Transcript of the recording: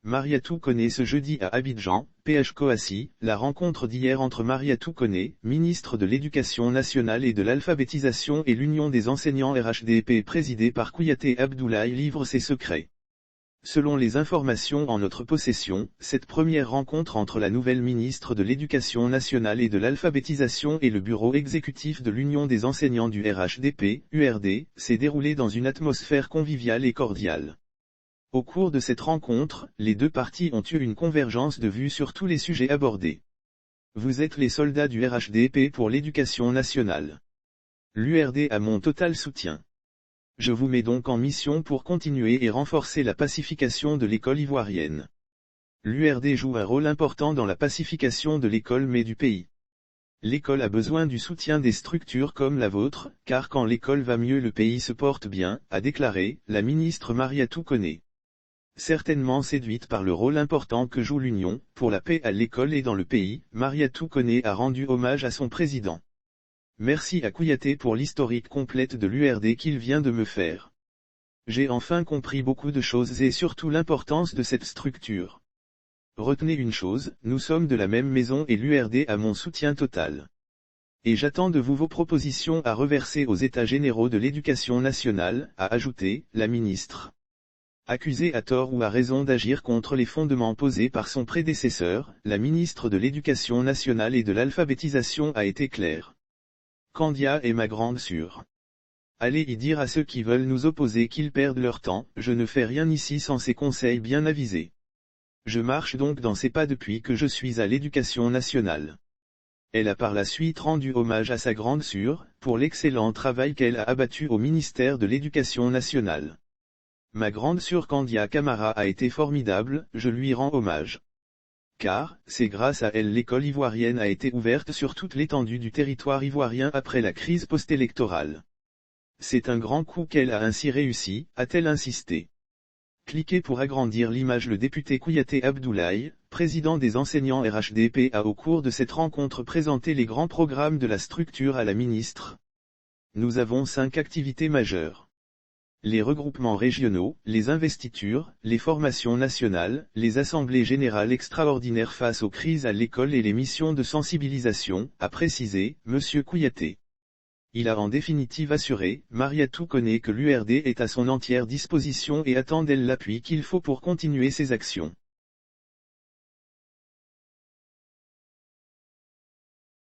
Mariatou Koné ce jeudi à Abidjan, PH Coassi. La rencontre d'hier entre Mariatou Koné, ministre de l'Éducation nationale et de l'alphabétisation et l'Union des enseignants RHDP présidée par Kouyaté Abdoulaye livre ses secrets. Selon les informations en notre possession, cette première rencontre entre la nouvelle ministre de l'Éducation nationale et de l'alphabétisation et le bureau exécutif de l'Union des enseignants du RHDP, URD, s'est déroulée dans une atmosphère conviviale et cordiale. Au cours de cette rencontre, les deux parties ont eu une convergence de vues sur tous les sujets abordés. Vous êtes les soldats du RHDP pour l'éducation nationale. L'URD a mon total soutien. Je vous mets donc en mission pour continuer et renforcer la pacification de l'école ivoirienne. L'URD joue un rôle important dans la pacification de l'école mais du pays. L'école a besoin du soutien des structures comme la vôtre, car quand l'école va mieux le pays se porte bien, a déclaré la ministre Mariatou Koné. Certainement séduite par le rôle important que joue l'Union, pour la paix à l'école et dans le pays, Mariatou Koné a rendu hommage à son président. Merci à Kouyaté pour l'historique complète de l'URD qu'il vient de me faire. J'ai enfin compris beaucoup de choses et surtout l'importance de cette structure. Retenez une chose, nous sommes de la même maison et l'URD a mon soutien total. Et j'attends de vous vos propositions à reverser aux États généraux de l'Éducation nationale, a ajouté la ministre. Accusée à tort ou à raison d'agir contre les fondements posés par son prédécesseur, la ministre de l'Éducation nationale et de l'alphabétisation a été claire. Kandia est ma grande sœur. Allez y dire à ceux qui veulent nous opposer qu'ils perdent leur temps, je ne fais rien ici sans ces conseils bien avisés. Je marche donc dans ses pas depuis que je suis à l'Éducation nationale. Elle a par la suite rendu hommage à sa grande sœur, pour l'excellent travail qu'elle a abattu au ministère de l'Éducation nationale. Ma grande sœur Kandia Camara a été formidable, je lui rends hommage. Car, c'est grâce à elle l'école ivoirienne a été ouverte sur toute l'étendue du territoire ivoirien après la crise post-électorale. C'est un grand coup qu'elle a ainsi réussi, a-t-elle insisté. Cliquez pour agrandir l'image. Le député Kouyaté Abdoulaye, président des enseignants RHDP, a au cours de cette rencontre présenté les grands programmes de la structure à la ministre. Nous avons 5 activités majeures. Les regroupements régionaux, les investitures, les formations nationales, les assemblées générales extraordinaires face aux crises à l'école et les missions de sensibilisation, a précisé M. Kouyaté. Il a en définitive assuré, Mariatou Koné, que l'URD est à son entière disposition et attend d'elle l'appui qu'il faut pour continuer ses actions.